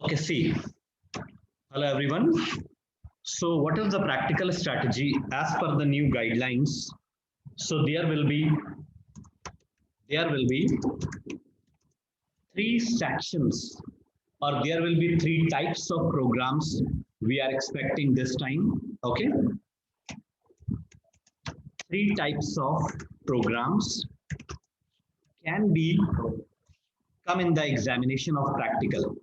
Okay, see. Hello, everyone. So, what is the practical strategy as per the new guidelines? So, there will be three sections, or there will be three types of programs we are expecting this time. Okay, three types of programs can be come in the examination of practical.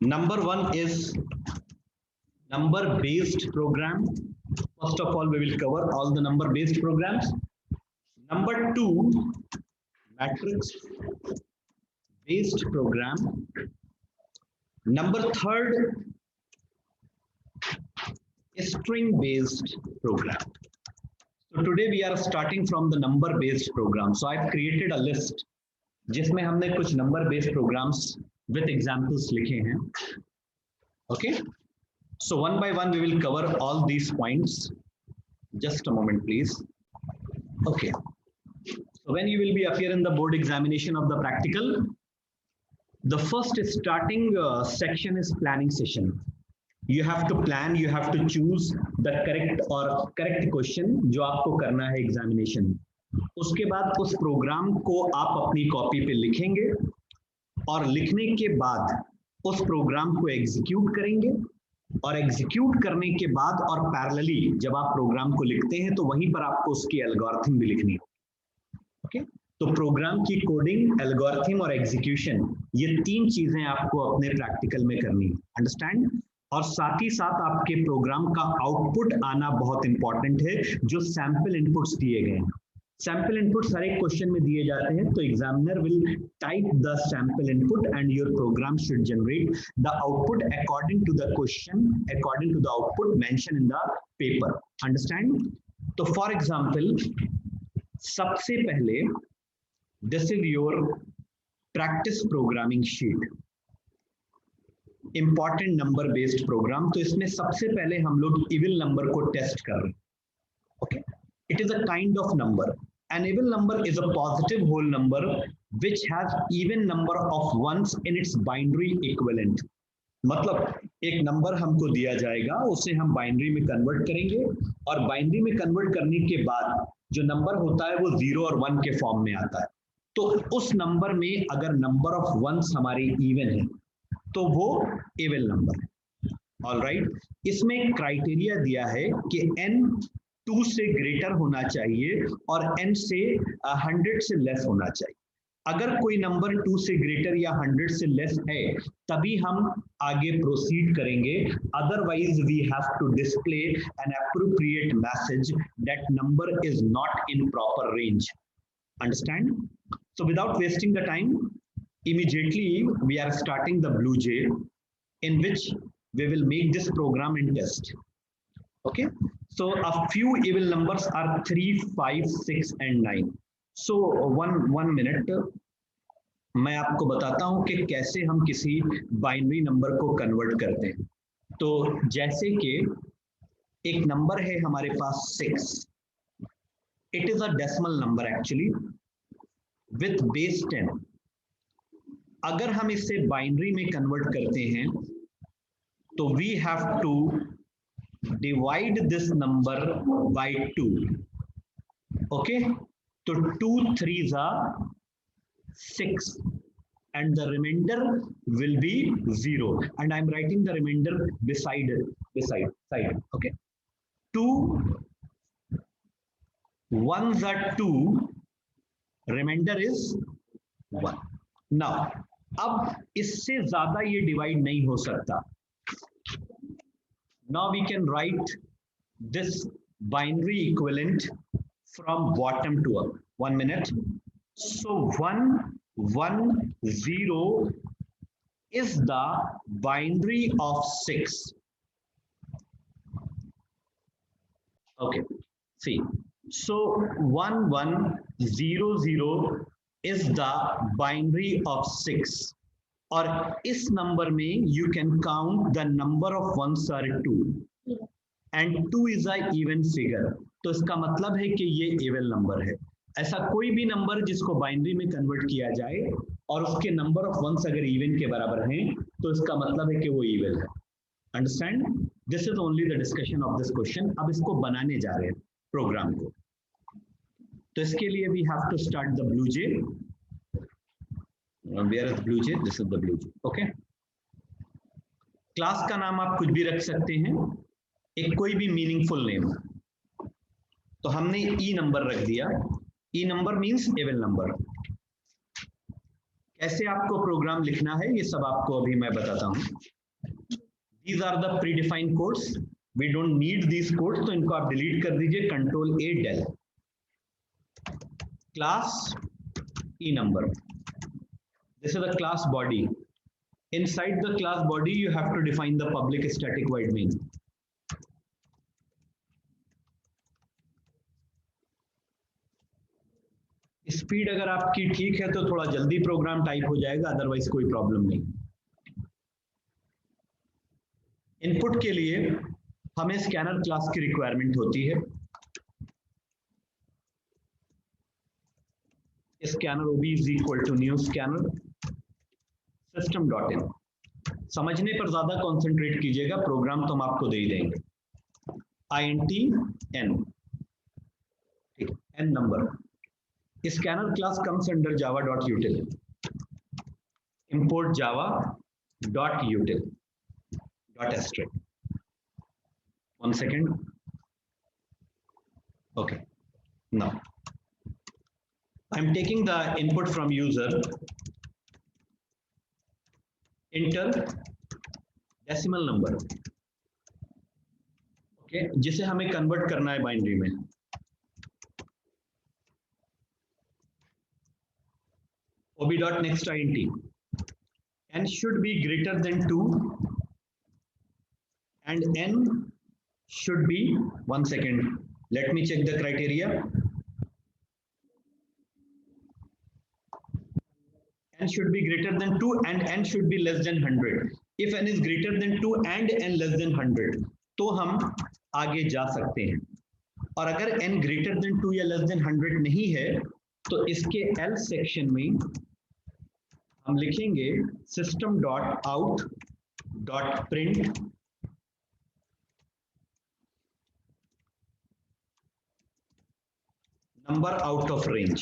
Number one is number based program. First of all, we will cover all the number based programs. Number two, matrix based program. Number third, string based program. So today we are starting from the number based program. So I've created a list जिसमें हमने कुछ number based programs with examples लिखे हैं. Okay. So one by one, we will cover all these points. Just a moment, please. Okay. So when you will be appear in the board examination of the practical, the first starting section is planning session. You have to plan, you have to choose the correct question जो आपको करना है examination. उसके बाद उस programme को आप अपनी कॉपी पे लिखेंगे और लिखने के बाद उस प्रोग्राम को एग्जीक्यूट करेंगे और एग्जीक्यूट करने के बाद और पैरेलली जब आप प्रोग्राम को लिखते हैं तो वहीं पर आपको उसकी एल्गोरिथम भी लिखनी होगी. ओके, तो प्रोग्राम की कोडिंग, एल्गोरिथम और एग्जीक्यूशन, ये तीन चीजें आपको अपने प्रैक्टिकल में करनी है. अंडरस्टैंड? और साथ ही साथ आपके प्रोग्राम का आउटपुट आना बहुत इंपॉर्टेंट है जो सैंपल इनपुट्स दिए गए हैं. सैंपल इनपुट्स हर एक क्वेश्चन में दिए जाते हैं, तो examiner will type the sample input and your program should generate the output according to the question, according to the output mention in the paper. Understand? तो फॉर एग्जांपल, सबसे पहले this is your practice programming sheet, important number based program. तो इसमें सबसे पहले हम लोग evil number को टेस्ट कर रहे हैं. Okay, it is a kind of number. An even number is a positive whole number which has even number of ones in its binary equivalent. मतलब एक नंबर हमको दिया जाएगा, उसे हम बाइनरी में कन्वर्ट करेंगे और बाइनरी में कन्वर्ट करने के बाद जो नंबर होता है वो 0 और 1 के फॉर्म में आता है. तो उस नंबर में अगर नंबर ऑफ वंस हमारे इवन है तो वो इवन नंबर है. ऑलराइट, इसमें क्राइटेरिया दिया है कि n 2 से ग्रेटर होना चाहिए और n से 100 से लेस होना चाहिए. अगर कोई नंबर 2 से ग्रेटर या 100 से लेस है तभी हम आगे प्रोसीड करेंगे. Otherwise we have to display an appropriate message that number is not in proper range. Understand? So without wasting the time, immediately we are starting the BlueJ in which we will make this program and test. Okay, so a few even numbers are 3, 5, 6 and 9. So one minute, मैं आपको बताता हूं कि कैसे हम किसी binary number को convert करते हैं. तो जैसे कि एक नंबर है हमारे पास 6. It is a decimal number actually with base 10. अगर हम इसे बाइनरी में कन्वर्ट करते हैं तो we have to divide this number by 2. Okay, तो 2 3s are 6 and the remainder will be 0 and I'm writing the remainder beside. Okay, 2 1s are 2, remainder is 1. Now अब इससे ज्यादा ये डिवाइड नहीं हो सकता. Now we can write this binary equivalent from bottom to up. 1 minute. So 1 1 0 is the binary of 6. Okay, see, so 1 1 0 0 is the binary of 6. और इस number में you can count the number of ones are 2 and 2 is a even figure. तो इसका मतलब है कि ये even number है. ऐसा कोई भी नंबर जिसको बाइनरी में कन्वर्ट किया जाए और उसके नंबर ऑफ वंस अगर इवन के बराबर हैं तो इसका मतलब है कि वो इविल है। Understand? This is only the discussion of this question. अब इसको बनाने जा रहे हैं प्रोग्राम को। तो इसके लिए we have to start the blue J. Where is blue J? This is the blue J. Okay, class का नाम आप कुछ भी रख सकते हैं, एक कोई भी मीनिंगफुल नेम। तो हमने ई नंबर रख दिया। ई नंबर मींस इविल नंबर। कैसे आपको प्रोग्राम लिखना है ये सब आपको अभी मैं बताता हूं। These are the predefined codes. We don't need these codes, तो इनको आप डिलीट कर दीजिए, control A del। Class E number, this is the class body. Inside the class body you have to define the public static void main। Speed अगर आपकी ठीक है तो थोड़ा जल्दी प्रोग्राम टाइप हो जाएगा, अदरवाइज कोई प्रॉब्लम नहीं। इनपुट के लिए हमें स्कैनर क्लास की रिक्वायरमेंट होती है। Scanner ob is equal to new scanner system dot in. समझने पर ज्यादा कॉन्सेंट्रेट कीजिएगा, प्रोग्राम तो हम आपको दे ही देंगे। int n, n number। Scanner class comes under java.util। Import java.util.string। 1 second। Okay, now I'm taking the input from user। Enter decimal number, okay, जिसे हमें कन्वर्ट करना है बाइनरी में। ob.next int, n should be greater than 2 and n should be, 1 second, let me check the criteria। n should be greater than 2 and n should be less than 100। if n is greater than 2 and n less than 100 तो हम आगे जा सकते हैं, और अगर n greater than 2 या less than 100 नहीं है तो इसके else सेक्शन में हम लिखेंगे system.out.print number out of range।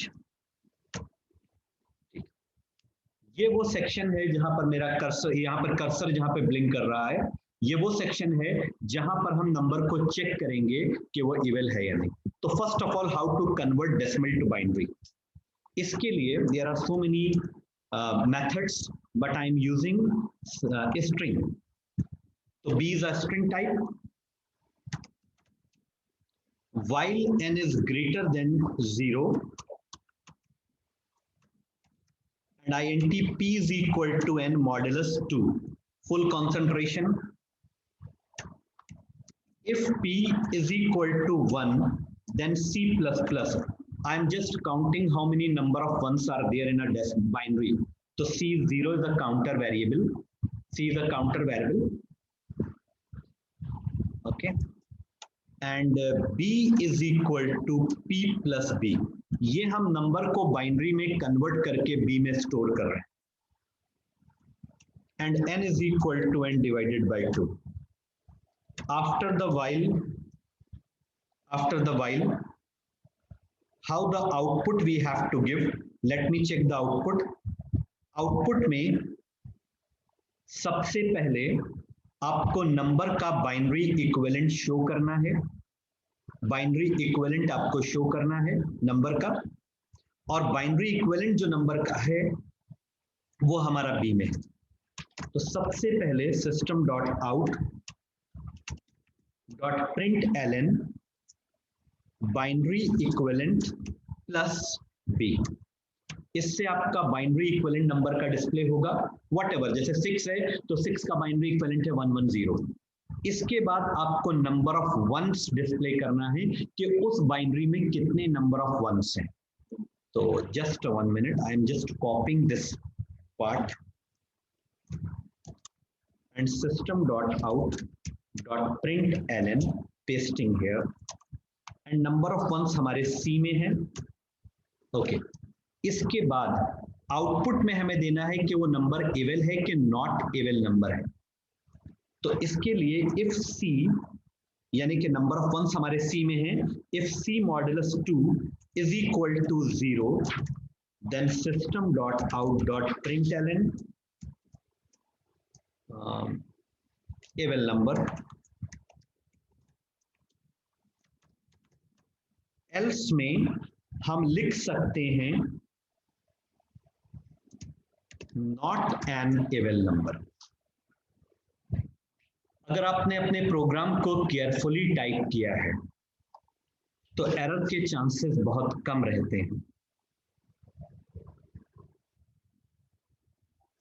ये वो सेक्शन है जहां पर मेरा कर्सर, यहाँ पर कर्सर जहां पर ब्लिंक कर रहा है, ये वो सेक्शन है जहां पर हम नंबर को चेक करेंगे कि वो इविल है या नहीं। तो first of all, how to convert decimal to binary. इसके लिए there are so many methods, but I am using string। तो B is a string type। while n is greater than 0 and int p is equal to n modulus 2, full concentration। if p is equal to 1 then C++, I am just counting how many number of ones are there in a binary। So C0 is a counter variable, C is a counter variable, okay, and B is equal to P plus B। ये हम number को binary में convert करके B में store कर रहे हैं, and n is equal to n divided by 2। after the while how the output we have to give, let me check the output। Output में सबसे पहले आपको नंबर का बाइनरी इक्विवेलेंट शो करना है, बाइनरी इक्विवेलेंट आपको शो करना है नंबर का, और बाइनरी इक्विवेलेंट जो नंबर का है वो हमारा बी में है। तो सबसे पहले system.out.println binary equivalent plus b. इससे आपका बाइनरी इक्विवेलेंट नंबर का डिस्प्ले होगा, व्हाटएवर, जैसे 6 है तो 6 का बाइनरी इक्विवेलेंट है 110। इसके बाद आपको नंबर ऑफ वंस डिस्प्ले करना है कि उस बाइनरी में कितने नंबर ऑफ वंस हैं। तो just 1 minute, I am just copying this part and system.out.println pasting here, and number of ones हमारे सी में है, ओके। इसके बाद आउटपुट में हमें देना है कि वो नंबर इविल है कि नॉट इविल नंबर है। तो इसके लिए इफ सी, यानी कि नंबर ऑफ वंस हमारे सी में है, if c modulus 2 is equal to 0, then system dot out dot println evil number, else में हम लिख सकते हैं नॉट एन इविल नंबर। अगर आपने अपने प्रोग्राम को केयरफुली टाइप किया है तो एरर के चांसेस बहुत कम रहते हैं।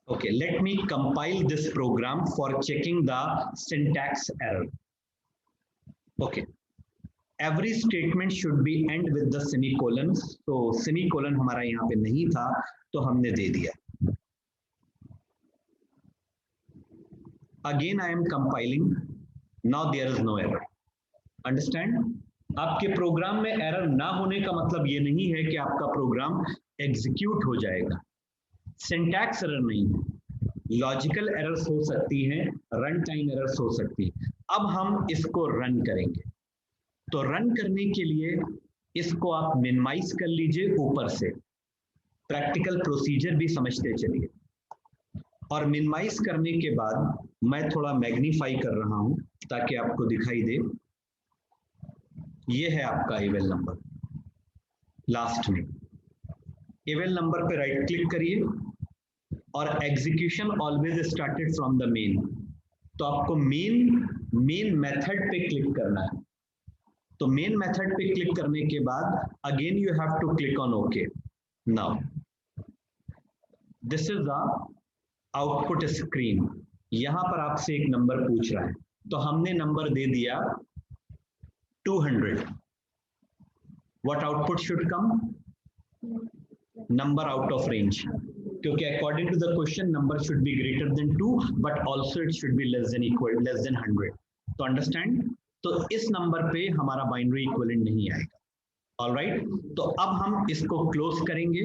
Okay, let me compile this program for checking the syntax error. Okay, every statement should be end with the semicolon. So semicolon हमारा यहाँ पे नहीं था तो हमने दे दिया। Again I am compiling. Now there is no error. Understand? आपके programme में एरर ना होने का मतलब ये नहीं है कि आपका प्रोग्राम एग्जीक्यूट हो जाएगा। सिंटैक्स एरर नहीं है, लॉजिकल एरर्स हो सकती हैं, रन टाइम एरर्स हो सकती हैं। अब हम इसको रन करेंगे, तो रन करने के लिए इसको आप मिनिमाइज कर लीजिए ऊपर से, प्रैक्टिकल प्रोसीजर भी समझते चलिए। और मिनिमाइज करने के बाद मैं थोड़ा मैग्नीफाई कर रहा हूं ताकि आपको दिखाई दे। ये है आपका इवेल नंबर। लास्ट में इवेल नंबर पे राइट क्लिक करिए और execution always started from the main, तो आपको मेन मेथड पे क्लिक करना है। तो मेन मेथड पे क्लिक करने के बाद again you have to click on okay. Now this is the output screen. यहां पर आपसे एक नंबर पूछ रहा है, तो हमने नंबर दे दिया 200। What output should come? Number out of range, क्योंकि according to the question number should be greater than 2 but also it should be less than 100। तो अंडरस्टैंड? तो इस नंबर पे हमारा बाइनरी इक्विवेलेंट नहीं आएगा। ऑलराइट, तो अब हम इसको क्लोज करेंगे।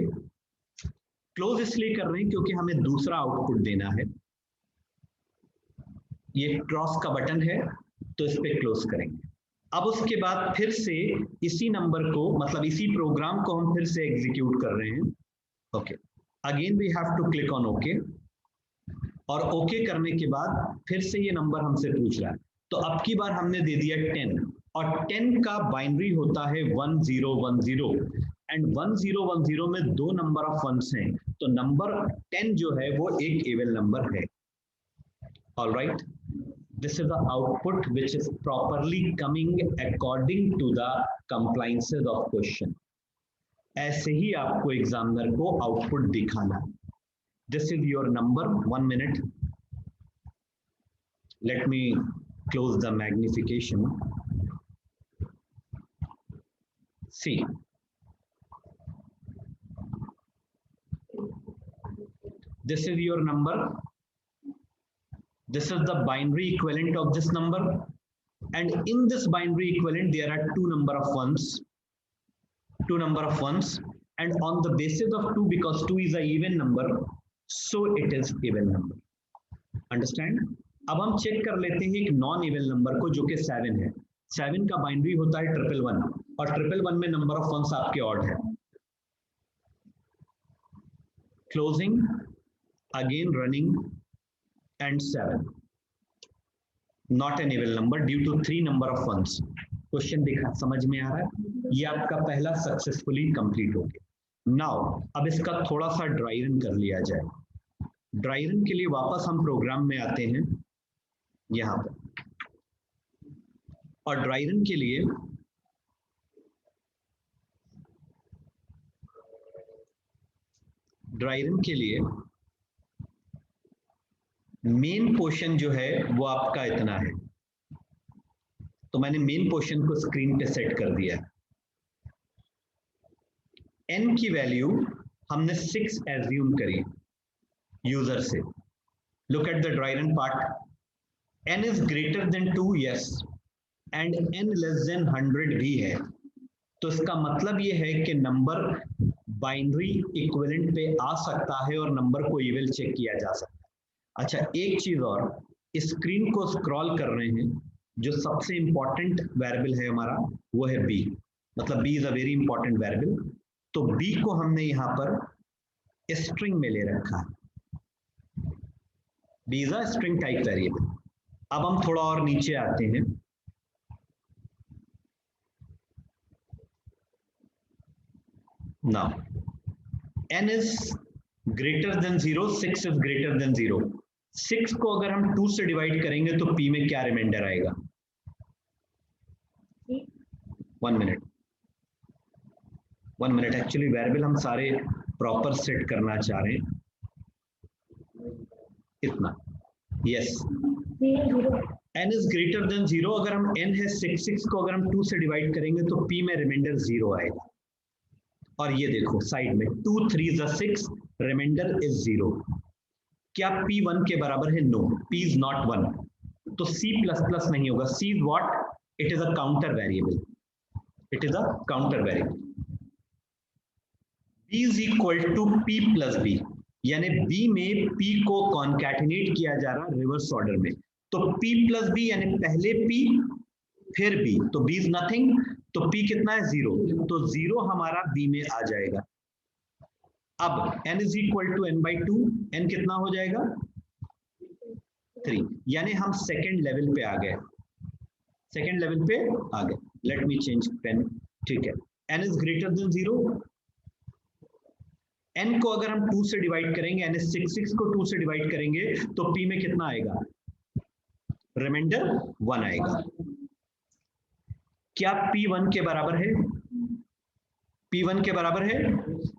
क्लोज इसलिए कर रहे हैं क्योंकि हमें दूसरा आउटपुट देना है। ये क्रॉस का बटन है तो इस पे क्लोज करेंगे। अब उसके बाद फिर से इसी नंबर को, मतलब इसी प्रोग्राम को हम फिर से एग्जीक्यूट कर रहे हैं। Okay, again we have to click on okay, और ओके करने के बाद फिर से ये नंबर हमसे पूछ रहा है। तो अब की बार हमने दे दिया 10, और 10 का बाइनरी होता है 1010, एंड 1010 में दो नंबर ऑफ वंस हैं, तो नंबर 10 जो है वो एक इवेल नंबर है। Alright, this is the output which is properly coming according to the compliances of question. ऐसे ही आपको एग्जामिनर को आउटपुट दिखाना। This is your number. 1 minute. Let me close the magnification. See. This is your number. This is the binary equivalent of this number, and in this binary equivalent there are two number of ones, and on the basis of 2, because 2 is a even number, so it is even number. Understand? अब हम check कर लेते हैं एक non even number को जो कि 7 है। 7 का बाइनरी होता है 111, और 111 में नंबर ऑफ वंस आपके ऑड है। Closing, again running, and 7, not an even number due to 3 number of ones. Question देखा, समझ में आ रहा है? ये आपका पहला सक्सेसफुली कंप्लीट हो गया। नाउ अब इसका थोड़ा सा ड्राई रन कर लिया जाए। ड्राई रन के लिए वापस हम प्रोग्राम में आते हैं यहाँ पर, और ड्राई रन के लिए मेन पोर्शन जो है वो आपका इतना है, तो मैंने मेन पोर्शन को स्क्रीन पे सेट कर दिया। n की वैल्यू हमने 6 एज्यूम करी यूजर से। Look at the dry run part. n is greater than 2, yes, and n less than 100 भी है। तो इसका मतलब ये है कि नंबर बाइनरी इक्विवेलेंट पे आ सकता है और नंबर को इविल चेक किया जा सकता है। अच्छा, एक चीज और, स्क्रीन को स्क्रॉल कर रहे हैं, जो सबसे इंपॉर्टेंट वेरिएबल है हमारा वो है बी, मतलब b is a very important variable. तो बी को हमने यहाँ पर स्ट्रिंग में ले रखा है, b is a string type variable. अब हम थोड़ा और नीचे आते हैं, now n is greater than 0, 6 is greater than 0। 6 को अगर हम 2 से डिवाइड करेंगे तो p में क्या रिमाइंडर आएगा? 1 मिनट, 1 मिनट, एक्चुअली वेरिएबल हम सारे प्रॉपर सेट करना चाह रहे हैं। इतना, yes, n is greater than 0, अगर हम n है 6, 6 को अगर हम 2 से डिवाइड करेंगे तो p में रिमाइंडर 0 आएगा। और ये देखो साइड में 2 3 is 6, रिमाइंडर इज 0। क्या p 1 के बराबर है? नो, p इज नॉट 1, तो c प्लस प्लस नहीं होगा। c is what? It is a counter variable, it is a counter variable. b is equal to p plus b, यानी b में p को कॉन्कैटिनेट किया जा रहा है रिवर्स ऑर्डर में। तो p प्लस b यानी पहले p फिर b, तो b इज नथिंग, तो p कितना है? 0, तो 0 हमारा b में आ जाएगा। अब n is equal to n by 2, n कितना हो जाएगा? 3, यानी हम सेकेंड लेवल पे आ गए, सेकेंड लेवल पे आ गए। लेट मी चेंज पेन, ठीक है। n is greater than 0, n को अगर हम 2 से डिवाइड करेंगे, यानी 6 को 2 से डिवाइड करेंगे तो p में कितना आएगा? रिमाइंडर 1 आएगा। क्या p 1 के बराबर है? p 1 के बराबर है,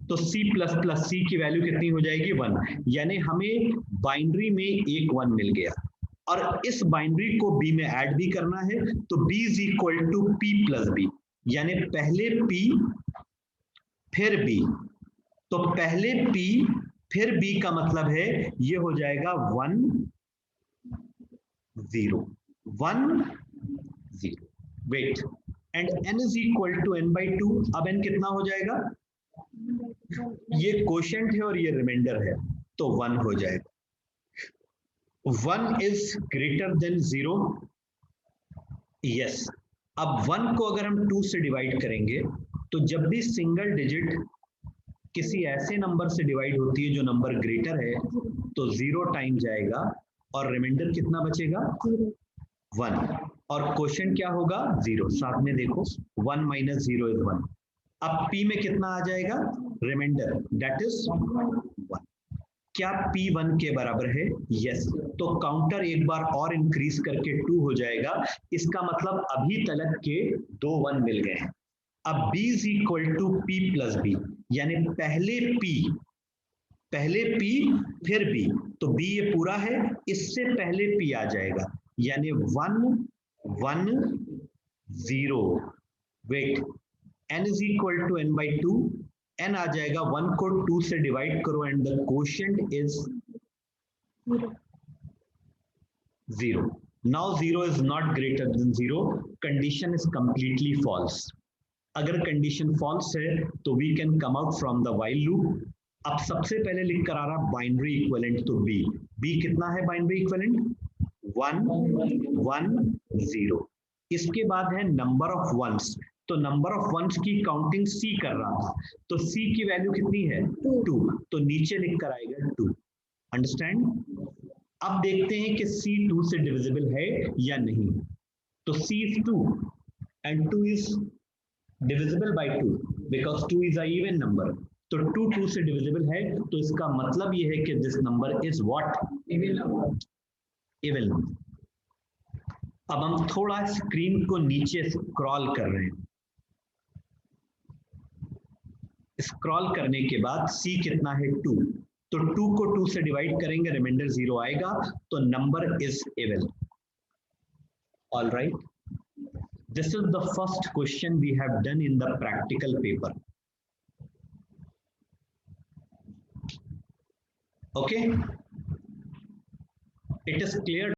तो c प्लस प्लस c की वैल्यू कितनी हो जाएगी? 1, यानी हमें बाइनरी में एक 1 मिल गया, और इस बाइनरी को b में ऐड भी करना है, तो b is equal to p plus b, यानी पहले p फिर b, तो पहले p फिर b का मतलब है ये हो जाएगा 1 0 1 0। Wait, and n is equal to n by 2, अब n कितना हो जाएगा? ये कोशेंट है और ये रिमाइंडर है, तो 1 हो जाएगा। 1 इज ग्रेटर देन 0, यस। अब 1 को अगर हम 2 से डिवाइड करेंगे तो जब भी सिंगल डिजिट किसी ऐसे नंबर से डिवाइड होती है जो नंबर ग्रेटर है, तो 0 टाइम जाएगा और रिमाइंडर कितना बचेगा? 1, और क्वेश्चन क्या होगा? 0। साथ में देखो 1 माइनस 0 इज 1। अब p में कितना आ जाएगा? Remainder, that is 1। क्या p 1 के बराबर है? यस, तो काउंटर एक बार और इंक्रीज करके 2 हो जाएगा। इसका मतलब अभी तक के 2 1 मिल गए हैं। अब b is equal to p plus b, यानी पहले p फिर b, तो b ये पूरा है, इससे पहले p आ जाएगा, यानी 1 1 0। Wait, n is equal to n by 2, n आ जाएगा, 1 को 2 से डिवाइड करो and the quotient is 0। Now 0 is not greater than 0, condition is completely false. अगर कंडीशन फॉल्स है तो we can come out from the while loop. अब सबसे पहले लिख कर आ रहा बाइनरी इक्विवेलेंट, तो b कितना है बाइनरी इक्विवेलेंट? 1 1 0। इसके बाद है नंबर ऑफ वंस, तो नंबर ऑफ वंस की काउंटिंग c कर रहा था, तो c की वैल्यू कितनी है? 2, तो नीचे लिख कर आएगा 2। अंडरस्टैंड? अब देखते हैं कि c 2 से डिविजिबल है या नहीं। तो c is 2 and 2 is divisible by 2 because 2 is a even number, तो 2 2 से डिविजिबल है, तो इसका मतलब ये है कि this number is what? Even number. अब हम थोड़ा स्क्रीन को नीचे स्क्रॉल कर रहे हैं, स्क्रॉल करने के बाद c कितना है? 2, तो 2 को 2 से डिवाइड करेंगे, रिमाइंडर 0 आएगा, तो number is even. All right, this is the first question we have done in the practical paper. Okay, it is clear.